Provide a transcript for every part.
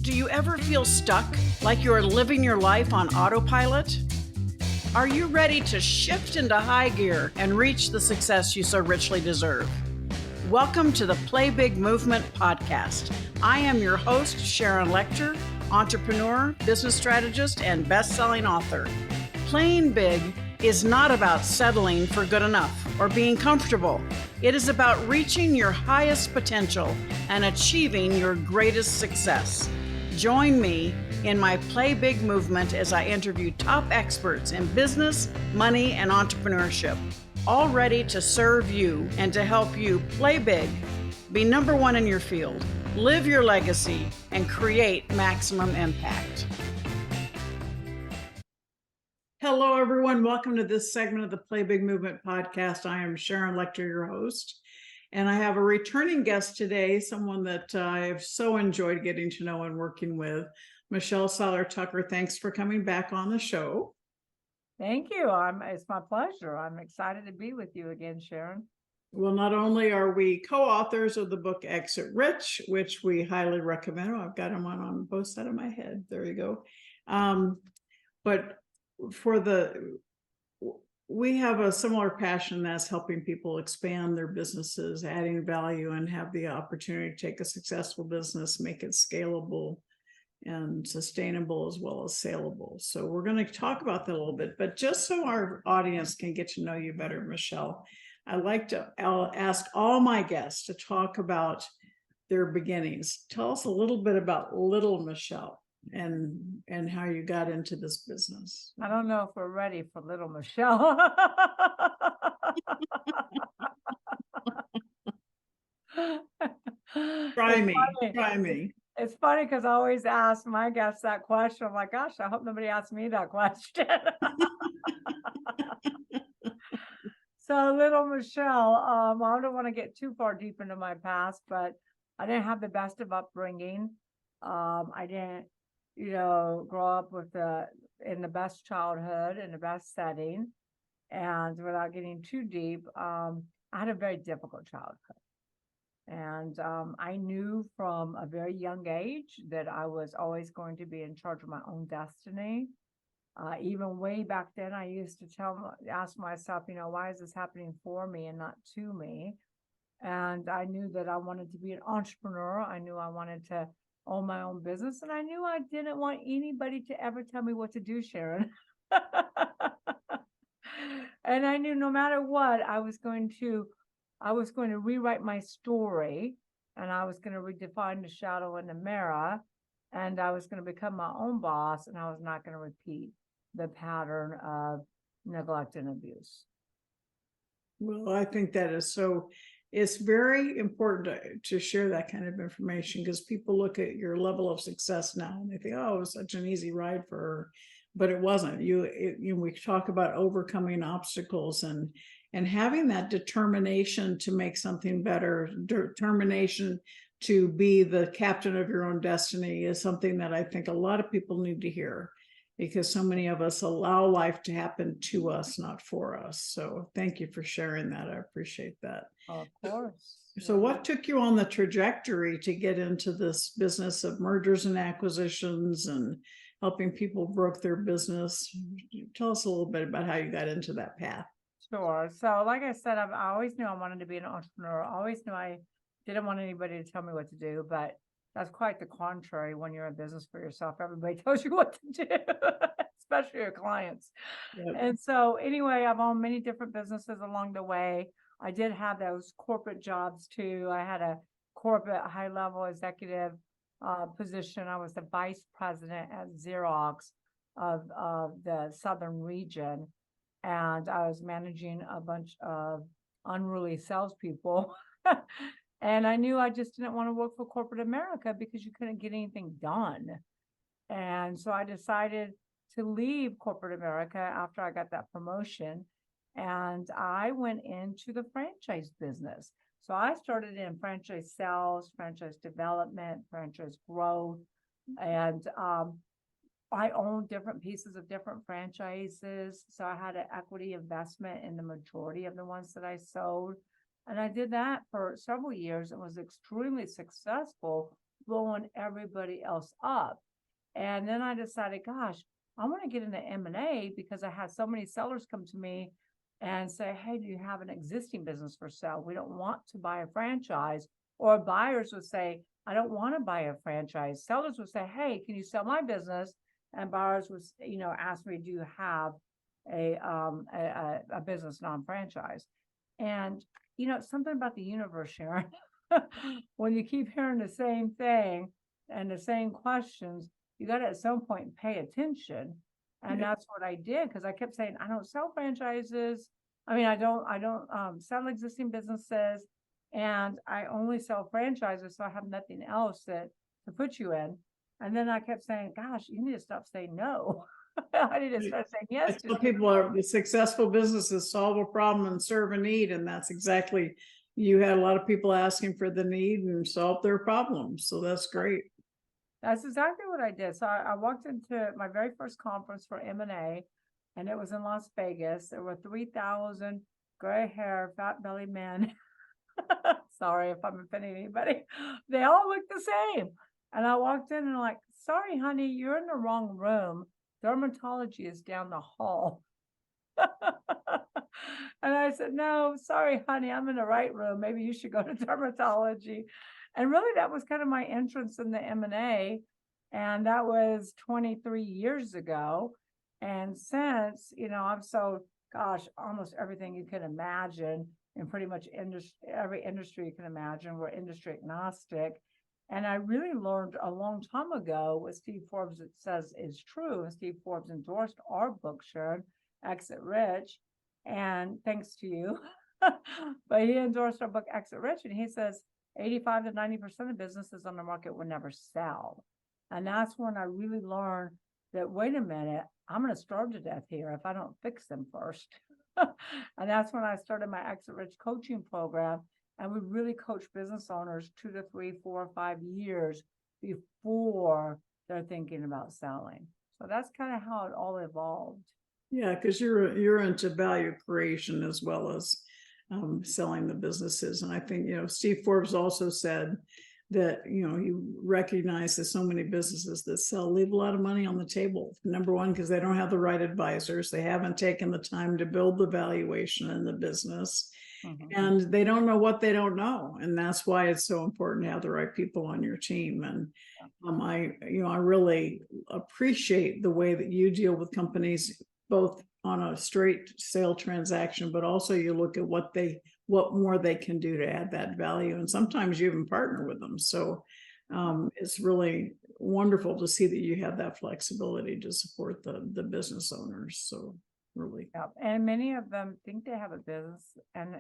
Do you ever feel stuck, like you're living your life on autopilot? Are you ready to shift into high gear and reach the success you so richly deserve? Welcome to the Play Big Movement podcast. I am your host, Sharon Lechter, entrepreneur, business strategist, and best-selling author. Playing big is not about settling for good enough or being comfortable. It is about reaching your highest potential and achieving your greatest success. Join me in my Play Big movement as I interview top experts in business, money, and entrepreneurship, all ready to serve you and to help you play big, be number one in your field, live your legacy, and create maximum impact. Hello, everyone. Welcome to this segment of the Play Big Movement podcast. I am Sharon Lechter, your host, and I have a returning guest today, someone that I have so enjoyed getting to know and working with, Michelle Seiler Tucker. Thanks for coming back on the show. Thank you. It's my pleasure. I'm excited to be with you again, Sharon. Well, not only are we co-authors of the book Exit Rich, which we highly recommend. Oh, I've got them on both sides of my head. There you go. But we have a similar passion that's helping people expand their businesses, adding value, and have the opportunity to take a successful business, make it scalable and sustainable as well as saleable. So we're going to talk about that a little bit, but just so our audience can get to know you better, Michelle, I'll ask all my guests to talk about their beginnings. Tell us a little bit about little Michelle and how you got into this business. I don't know if we're ready for little Michelle. Try me. It's funny because I always ask my guests that question. I'm like, gosh, I hope nobody asks me that question. So little Michelle, I don't want to get too far deep into my past, but I didn't have the best of upbringing. I didn't, grow up in the best childhood, in the best setting. And without getting too deep, I had a very difficult childhood. And I knew from a very young age that I was always going to be in charge of my own destiny. Even way back then, I used to ask myself, why is this happening for me and not to me? And I knew that I wanted to be an entrepreneur. I knew I wanted to own my own business. And I knew I didn't want anybody to ever tell me what to do, Sharon. And I knew no matter what, I was going to rewrite my story, and I was going to redefine the shadow in the mirror, and I was going to become my own boss, and I was not going to repeat the pattern of neglect and abuse. Well, I think that is so. It's very important to share that kind of information because people look at your level of success now and they think, oh, it was such an easy ride for her, but it wasn't. We talk about overcoming obstacles and having that determination to make something better, determination to be the captain of your own destiny is something that I think a lot of people need to hear because so many of us allow life to happen to us, not for us. So thank you for sharing that. I appreciate that. Of course. So what took you on the trajectory to get into this business of mergers and acquisitions and helping people grow their business? Tell us a little bit about how you got into that path. Sure. So like I said, I always knew I wanted to be an entrepreneur. I always knew I didn't want anybody to tell me what to do, but that's quite the contrary when you're in business for yourself. Everybody tells you what to do, especially your clients. Yep. And so anyway, I've owned many different businesses along the way. I did have those corporate jobs too. I had a corporate high-level executive position. I was the vice president at Xerox of the Southern region. And I was managing a bunch of unruly salespeople. And I knew I just didn't want to work for corporate America because you couldn't get anything done. And so I decided to leave corporate America after I got that promotion. And I went into the franchise business. So I started in franchise sales, franchise development, franchise growth, and I owned different pieces of different franchises. So I had an equity investment in the majority of the ones that I sold. And I did that for several years and was extremely successful blowing everybody else up. And then I decided, gosh, I want to get into M&A because I had so many sellers come to me and say, hey, do you have an existing business for sale? We don't want to buy a franchise. Or buyers would say, I don't want to buy a franchise. Sellers would say, hey, can you sell my business? And buyers would, ask me, do you have a business non-franchise? And, something about the universe, Sharon, when you keep hearing the same thing and the same questions, you got to at some point pay attention. And that's what I did, because I kept saying, I don't sell franchises. I mean, I don't sell existing businesses, and I only sell franchises. So I have nothing else to put you in. And then I kept saying, gosh, you need to stop saying no. I need to start saying yes. I tell people the successful businesses solve a problem and serve a need. And that's exactly, you had a lot of people asking for the need and solve their problems. So that's great. That's exactly what I did. So I walked into my very first conference for M&A, and it was in Las Vegas. There were 3,000 gray hair, fat belly men. Sorry if I'm offending anybody. They all looked the same. And I walked in and I'm like, sorry, honey, you're in the wrong room. Dermatology is down the hall. And I said, no, sorry, honey, I'm in the right room. Maybe you should go to dermatology. And really, that was kind of my entrance in the M&A. And that was 23 years ago. And since, I've sold, almost everything you can imagine in pretty much every industry you can imagine. We're industry agnostic. And I really learned a long time ago what Steve Forbes says is true. And Steve Forbes endorsed our book, Sharon, Exit Rich. And thanks to you. But he endorsed our book, Exit Rich. And he says 85 to 90% of businesses on the market will never sell. And that's when I really learned that, wait a minute, I'm going to starve to death here if I don't fix them first. And that's when I started my Exit Rich coaching program. And we really coach business owners 2 to 3, 4, or 5 years before they're thinking about selling. So that's kind of how it all evolved. Yeah, because you're into value creation as well as selling the businesses. And I think, Steve Forbes also said that, he recognizes so many businesses that sell leave a lot of money on the table. Number one, because they don't have the right advisors. They haven't taken the time to build the valuation in the business. And they don't know what they don't know. And that's why it's so important to have the right people on your team. And I really appreciate the way that you deal with companies, both on a straight sale transaction, but also you look at what more they can do to add that value. And sometimes you even partner with them. So it's really wonderful to see that you have that flexibility to support the business owners. So really. Yeah. And many of them think they have a business and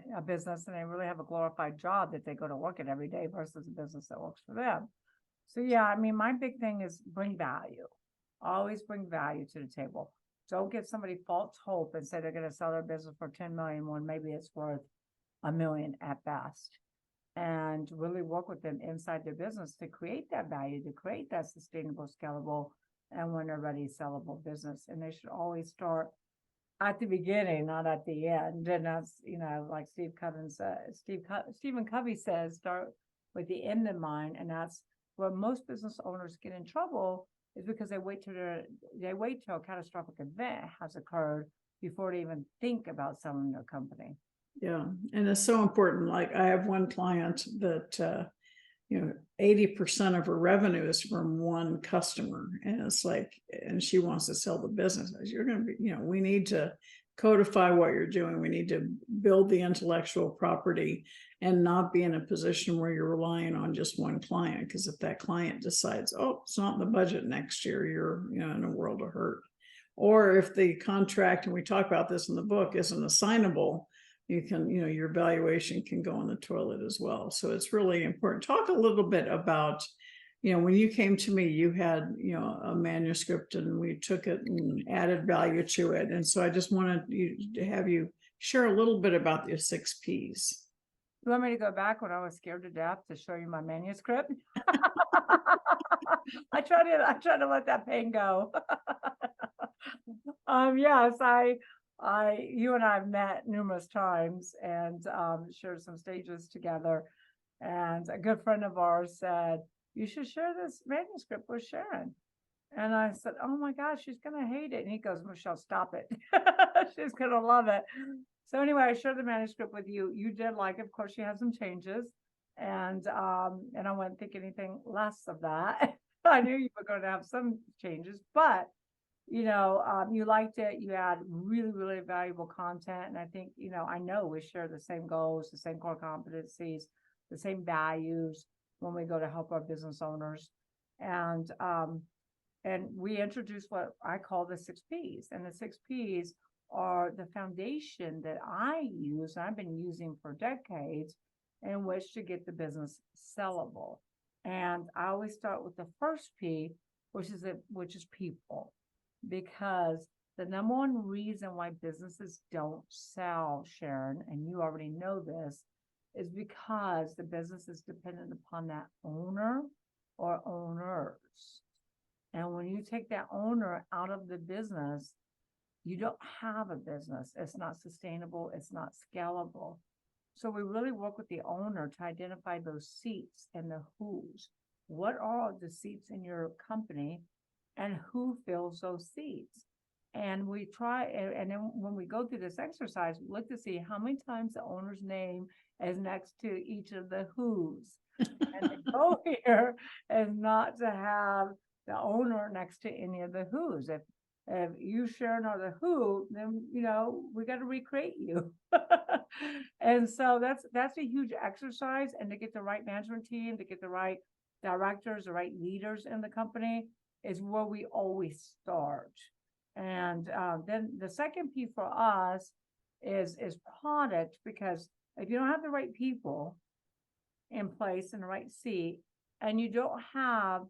they really have a glorified job that they go to work at every day versus a business that works for them. So yeah, I mean, my big thing is bring value. Always bring value to the table. Don't give somebody false hope and say they're going to sell their business for 10 million when maybe it's worth $1 million at best. And really work with them inside their business to create that value, to create that sustainable, scalable, and when they're ready, sellable business. And they should always start at the beginning, not at the end. And that's, like Stephen Covey says, start with the end in mind. And that's where most business owners get in trouble, is because they wait till a catastrophic event has occurred before they even think about selling their company. Yeah. And it's so important. Like I have one client that, 80% of her revenue is from one customer. And it's like, and she wants to sell the business. You're going to be, we need to codify what you're doing. We need to build the intellectual property and not be in a position where you're relying on just one client. Because if that client decides, oh, it's not in the budget next year, you're in a world of hurt. Or if the contract, and we talk about this in the book, isn't assignable, you can, your valuation can go in the toilet as well. So it's really important. Talk a little bit about, when you came to me, you had, a manuscript and we took it and added value to it. And so I just wanted to have you share a little bit about your 6 Ps. You want me to go back when I was scared to death to show you my manuscript? I try to let that pain go. Yes, you and I have met numerous times and shared some stages together. And a good friend of ours said, you should share this manuscript with Sharon. And I said, oh my gosh, she's going to hate it. And he goes, Michelle, stop it. She's going to love it. So anyway, I shared the manuscript with you. You did like it. Of course, she had some changes. And I wouldn't think anything less of that. I knew you were going to have some changes, but you liked it. You had really, really valuable content. And I think, I know we share the same goals, the same core competencies, the same values when we go to help our business owners. And we introduced what I call the 6 Ps. And the 6 Ps are the foundation that I use, and I've been using for decades, in which to get the business sellable. And I always start with the first P, which is people, because the number one reason why businesses don't sell, Sharon, and you already know this, is because the business is dependent upon that owner or owners. And when you take that owner out of the business, you don't have a business. It's not sustainable. It's not scalable. So we really work with the owner to identify those seats and the who's. What are the seats in your company and who fills those seats? And we try, and then when we go through this exercise, we look to see how many times the owner's name is next to each of the who's. And the goal here is not to have the owner next to any of the who's. If you, Sharon, are the who, then, we got to recreate you. And so that's a huge exercise. And to get the right management team, to get the right directors, the right leaders in the company is where we always start. And then the second P for us is product, because if you don't have the right people in place in the right seat, and you don't have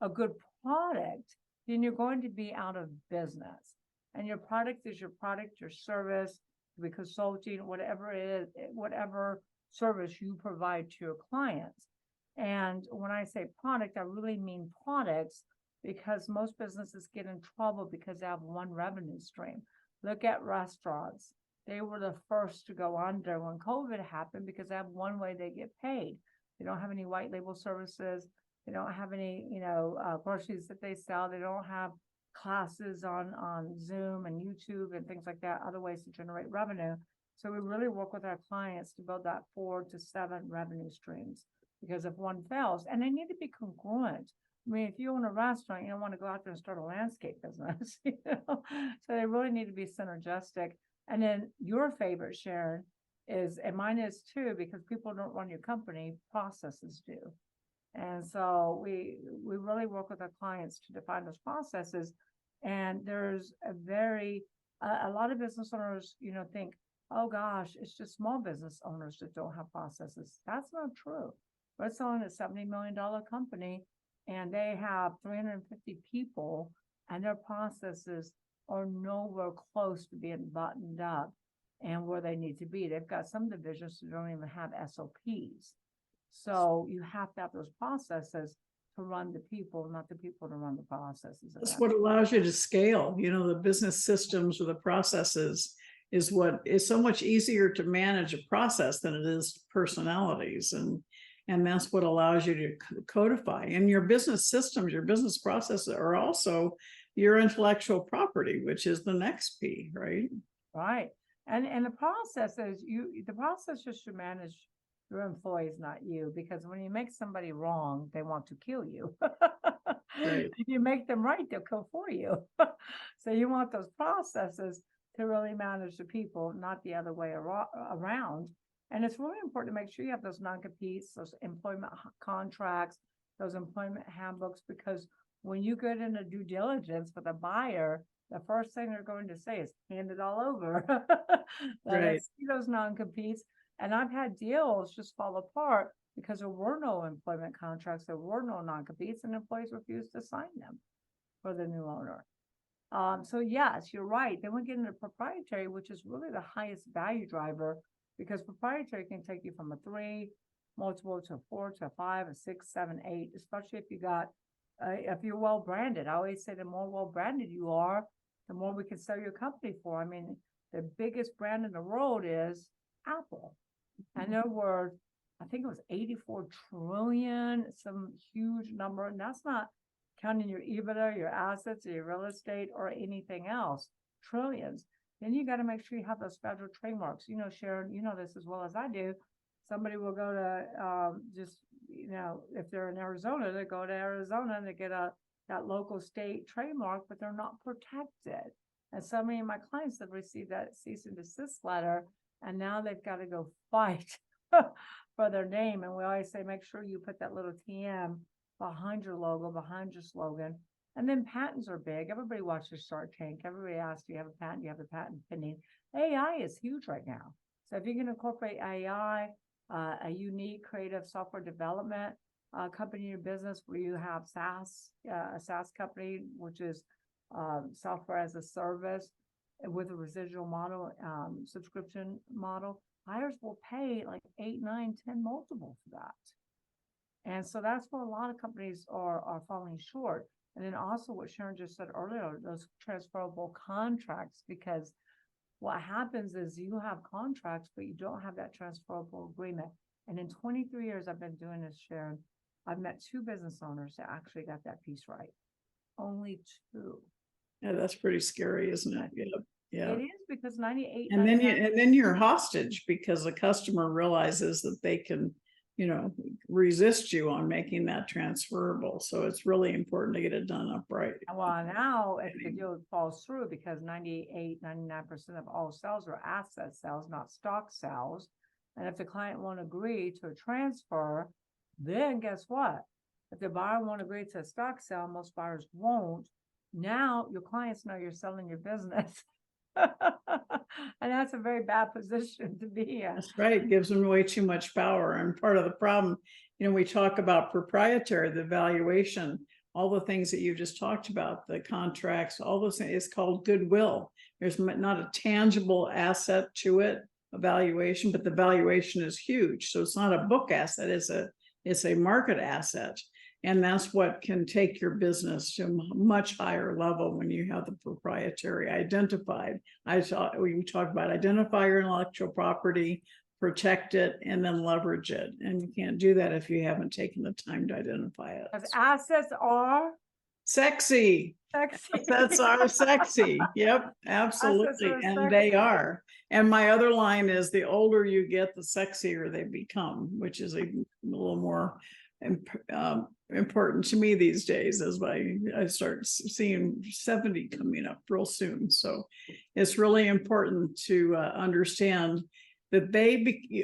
a good product, then you're going to be out of business. And your product is your product, your service, the consulting, whatever it is, whatever service you provide to your clients. And when I say product, I really mean products, because most businesses get in trouble because they have one revenue stream. Look at restaurants. They were the first to go under when COVID happened because they have one way they get paid. They don't have any white label services. They don't have any, groceries that they sell. They don't have classes on Zoom and YouTube and things like that, other ways to generate revenue. So we really work with our clients to build that 4 to 7 revenue streams, because if one fails, and they need to be congruent. I mean, if you own a restaurant, you don't want to go out there and start a landscape business, So they really need to be synergistic. And then your favorite, Sharon, is, and mine is too, because people don't run your company, processes do. And so we really work with our clients to define those processes. And there's a lot of business owners, think, oh gosh, it's just small business owners that don't have processes. That's not true. We're selling a $70 million company, and they have 350 people, and their processes are nowhere close to being buttoned up and where they need to be. They've got some divisions that don't even have SOPs. So you have to have those processes to run the people, not the people to run the processes. That's what allows you to scale. The business systems or the processes is what is so much easier to manage a process than it is personalities. And that's what allows you to codify. And your business systems, your business processes are also your intellectual property, which is the next P, right? Right. And the processes, the processes should manage your employees, not you, because when you make somebody wrong, they want to kill you. Right. If you make them right, they'll kill for you. So you want those processes to really manage the people, not the other way around. And it's really important to make sure you have those non-competes, those employment contracts, those employment handbooks, because when you get into due diligence with a buyer, the first thing they're going to say is hand it all over. Right. See those non-competes. And I've had deals just fall apart because there were no employment contracts, there were no non-competes, and employees refused to sign them for the new owner. So yes, you're right. Then we get into proprietary, which is really the highest value driver, because proprietary can take you from a 3 multiple to a 4 to a 5, a 6, 7, 8, especially if if you're well branded. I always say the more well branded you are, the more we can sell your company for. I mean, the biggest brand in the world is Apple. And there were I think it was 84 trillion, some huge number. And that's not counting your EBITDA, your assets, or your real estate, or anything else. Trillions. Then you got to make sure you have those federal trademarks. You know, Sharon, you know this as well as I do. Somebody will go to if they're in Arizona, they go to Arizona and they get that local state trademark, but they're not protected. And so many of my clients have received that cease and desist letter, and now they've got to go fight for their name. And we always say, make sure you put that little TM behind your logo, behind your slogan. And then patents are big. Everybody watches Shark Tank. Everybody asks, do you have a patent? Do you have a patent pending? AI is huge right now. So if you can incorporate AI, a unique creative software development company in your business where you have SaaS, a SaaS company, which is software as a service with a residual model, subscription model, buyers will pay like 8, 9, 10 multiple for that. And so that's where a lot of companies are falling short. And then also what Sharon just said earlier, those transferable contracts, because what happens is you have contracts, but you don't have that transferable agreement. And in 23 years I've been doing this, Sharon, I've met 2 business owners that actually got that piece right. Only 2. Yeah, that's pretty scary, isn't it? Yeah. It is, because 98. And then you're hostage because the customer realizes that they can, resist you on making that transferable. So it's really important to get it done upright. Well, now if the deal falls through, because 98, 99% of all sales are asset sales, not stock sales. And if the client won't agree to a transfer, then guess what? If the buyer won't agree to a stock sale, most buyers won't. Now your clients know you're selling your business. And that's a very bad position to be in. That's right. It gives them way too much power. And part of the problem, we talk about proprietary, the valuation, all the things that you just talked about, the contracts, all those things, it's called goodwill. There's not a tangible asset to it, a valuation, but the valuation is huge. So it's not a book asset, it's a market asset. And that's what can take your business to a much higher level when you have the proprietary identified. We talked about identify your intellectual property, protect it, and then leverage it. And you can't do that if you haven't taken the time to identify it. Because assets are sexy. Assets are sexy. Yep, absolutely. And sexy. They are. And my other line is the older you get, the sexier they become, which is a little more important to me these days as I start seeing 70 coming up real soon. So it's really important to understand that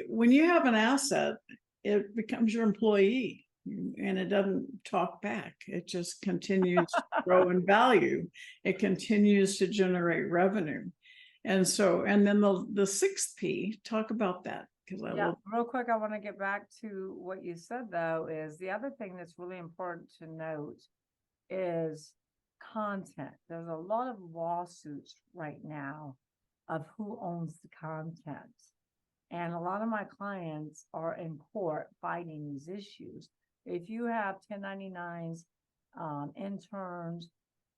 when you have an asset, it becomes your employee and it doesn't talk back. It just continues to grow in value. It continues to generate revenue. And then the 6th P, talk about that. Real quick, I want to get back to what you said, though, is the other thing that's really important to note is content. There's a lot of lawsuits right now of who owns the content. And a lot of my clients are in court fighting these issues. If you have 1099s, interns,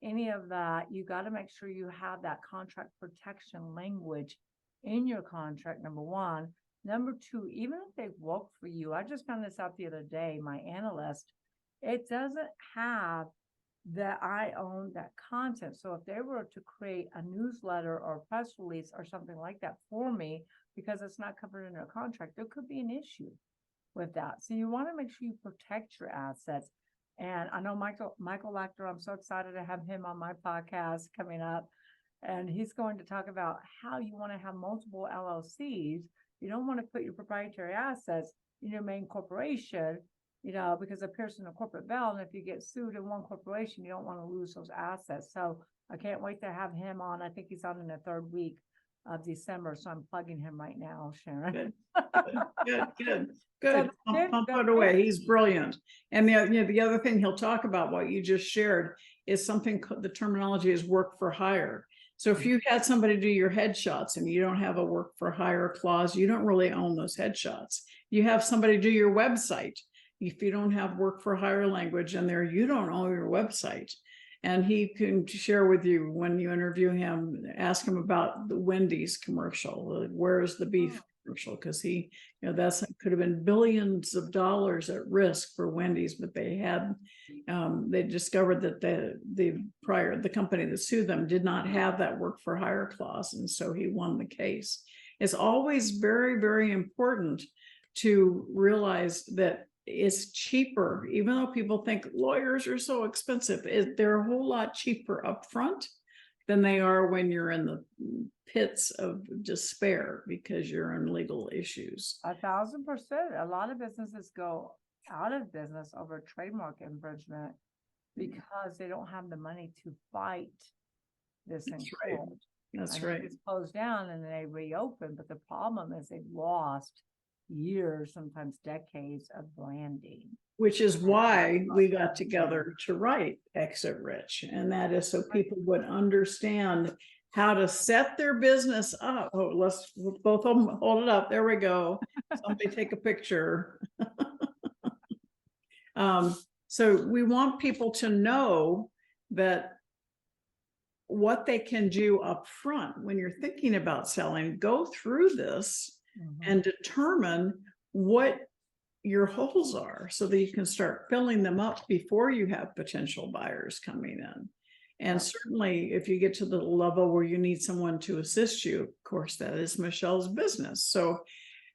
any of that, you got to make sure you have that contract protection language in your contract, number one. Number 2, even if they work for you, I just found this out the other day, my analyst, it doesn't have that I own that content. So if they were to create a newsletter or a press release or something like that for me, because it's not covered in their contract, there could be an issue with that. So you want to make sure you protect your assets. And I know Michael Lechter, I'm so excited to have him on my podcast coming up. And he's going to talk about how you want to have multiple LLCs. You don't want to put your proprietary assets in your main corporation, because it appears in a corporate veil. And if you get sued in one corporation, you don't want to lose those assets. So I can't wait to have him on. I think he's on in the 3rd week of December. So I'm plugging him right now, Sharon. Good. So pump it away. He's brilliant. And the other thing he'll talk about, what you just shared, is something, the terminology is work for hire. So if you had somebody do your headshots and you don't have a work for hire clause, you don't really own those headshots. You have somebody do your website. If you don't have work for hire language in there, you don't own your website. And he can share with you when you interview him, ask him about the Wendy's commercial. Where's the beef controversial because he, that's could have been billions of dollars at risk for Wendy's, but they discovered that the company that sued them did not have that work for hire clause, and so he won the case. It's always very, very important to realize that it's cheaper, even though people think lawyers are so expensive. They're a whole lot cheaper up front than they are when you're in the pits of despair because you're in legal issues. 1,000%. A lot of businesses go out of business over trademark infringement because they don't have the money to fight this in court. That's right. It's closed down and they reopen, but the problem is they've lost years, sometimes decades of branding. Which is why we got together to write Exit Rich. And that is so people would understand how to set their business up. Oh, let's both of them hold it up. There we go. Somebody take a picture. So we want people to know that what they can do up front when you're thinking about selling, go through this and determine what your holes are so that you can start filling them up before you have potential buyers coming in. And certainly if you get to the level where you need someone to assist you, of course, that is Michelle's business. So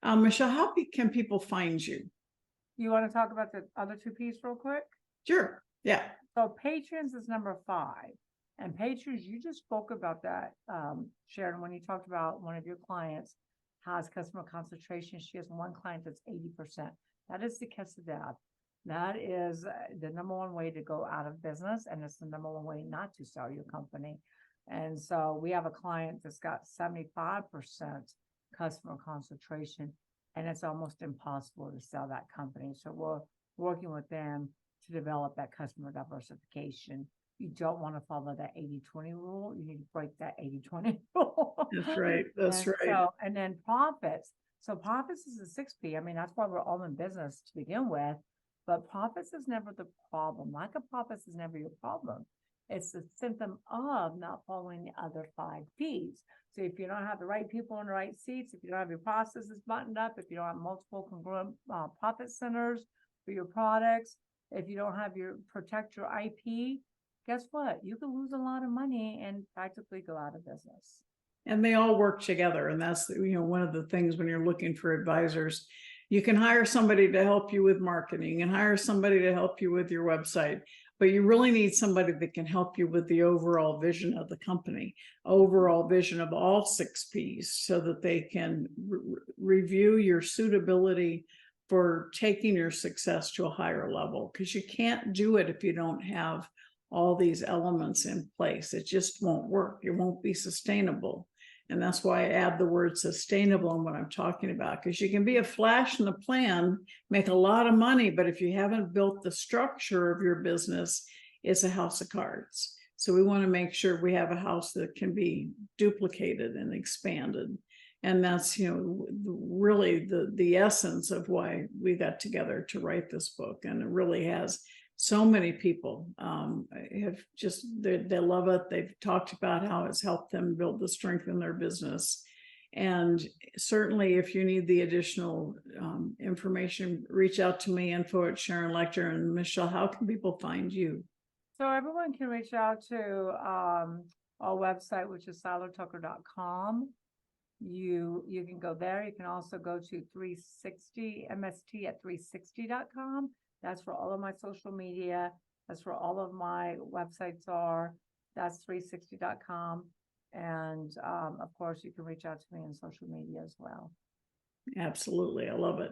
Michelle, how can people find you? You want to talk about the other two pieces real quick? Sure. Yeah. So patrons is number 5. And patrons, you just spoke about that, Sharon, when you talked about one of your clients has customer concentration. She has one client that's 80%. That is the kiss of death. That is the number one way to go out of business. And it's the number one way not to sell your company. And so we have a client that's got 75% customer concentration, and it's almost impossible to sell that company. So we're working with them to develop that customer diversification. You don't want to follow that 80-20 rule. You need to break that 80-20 rule. That's right. That's right. So, and then profits. So profits is a 6P. I mean, that's why we're all in business to begin with. But profits is never the problem. Lack of profits is never your problem. It's the symptom of not following the other 5 Ps. So if you don't have the right people in the right seats, if you don't have your processes buttoned up, if you don't have multiple congruent profit centers for your products, if you don't have protect your IP, guess what? You could lose a lot of money and practically go out of business. And they all work together. And that's, one of the things when you're looking for advisors, you can hire somebody to help you with marketing and hire somebody to help you with your website, but you really need somebody that can help you with the overall vision of the company, overall vision of all 6 Ps, so that they can review your suitability for taking your success to a higher level. Because you can't do it if you don't have all these elements in place. It just won't work. It won't be sustainable. And that's why I add the word sustainable in what I'm talking about, because you can be a flash in the plan, make a lot of money, but if you haven't built the structure of your business, it's a house of cards. So we want to make sure we have a house that can be duplicated and expanded. And that's, really the essence of why we got together to write this book. And it really has so many people have just, they love it. They've talked about how it's helped them build the strength in their business. And certainly if you need the additional information, reach out to me, info@Sharon Lechter. And Michelle, how can people find you? So everyone can reach out to our website, which is seilertucker.com. You can go there. You can also go to 360 MST at 360.com. That's where all of my social media, that's where all of my websites are. That's 360.com. And of course, you can reach out to me on social media as well. Absolutely. I love it.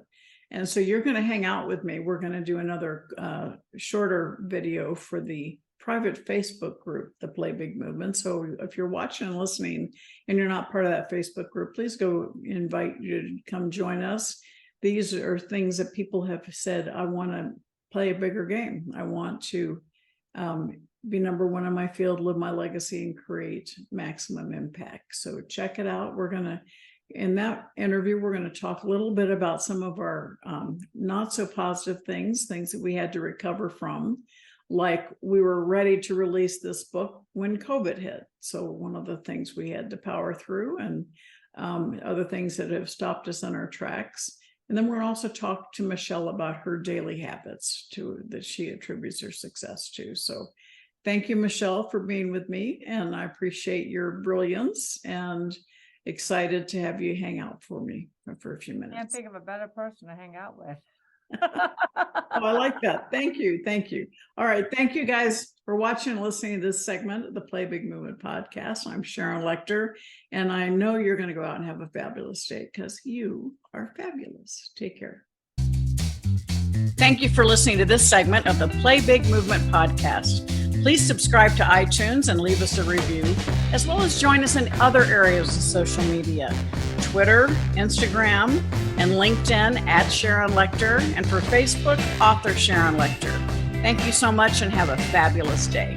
And so you're going to hang out with me. We're going to do another shorter video for the private Facebook group, the Play Big Movement. So if you're watching and listening and you're not part of that Facebook group, please go invite you to come join us. These are things that people have said, I want to play a bigger game. I want to be number one in my field, live my legacy, and create maximum impact. So check it out. In that interview, we're going to talk a little bit about some of our not so positive things that we had to recover from. Like we were ready to release this book when COVID hit. So one of the things we had to power through, and other things that have stopped us in our tracks. And then we're going to also talk to Michelle about her daily habits that she attributes her success to. So thank you, Michelle, for being with me. And I appreciate your brilliance and excited to have you hang out for me for a few minutes. Can't think of a better person to hang out with. Oh, I like that. Thank you. Thank you. All right. Thank you guys for watching and listening to this segment of the Play Big Movement podcast. I'm Sharon Lechter, and I know you're going to go out and have a fabulous day because you are fabulous. Take care. Thank you for listening to this segment of the Play Big Movement podcast. Please subscribe to iTunes and leave us a review, as well as join us in other areas of social media, Twitter, Instagram, and LinkedIn at Sharon Lechter, and for Facebook, author Sharon Lechter. Thank you so much and have a fabulous day.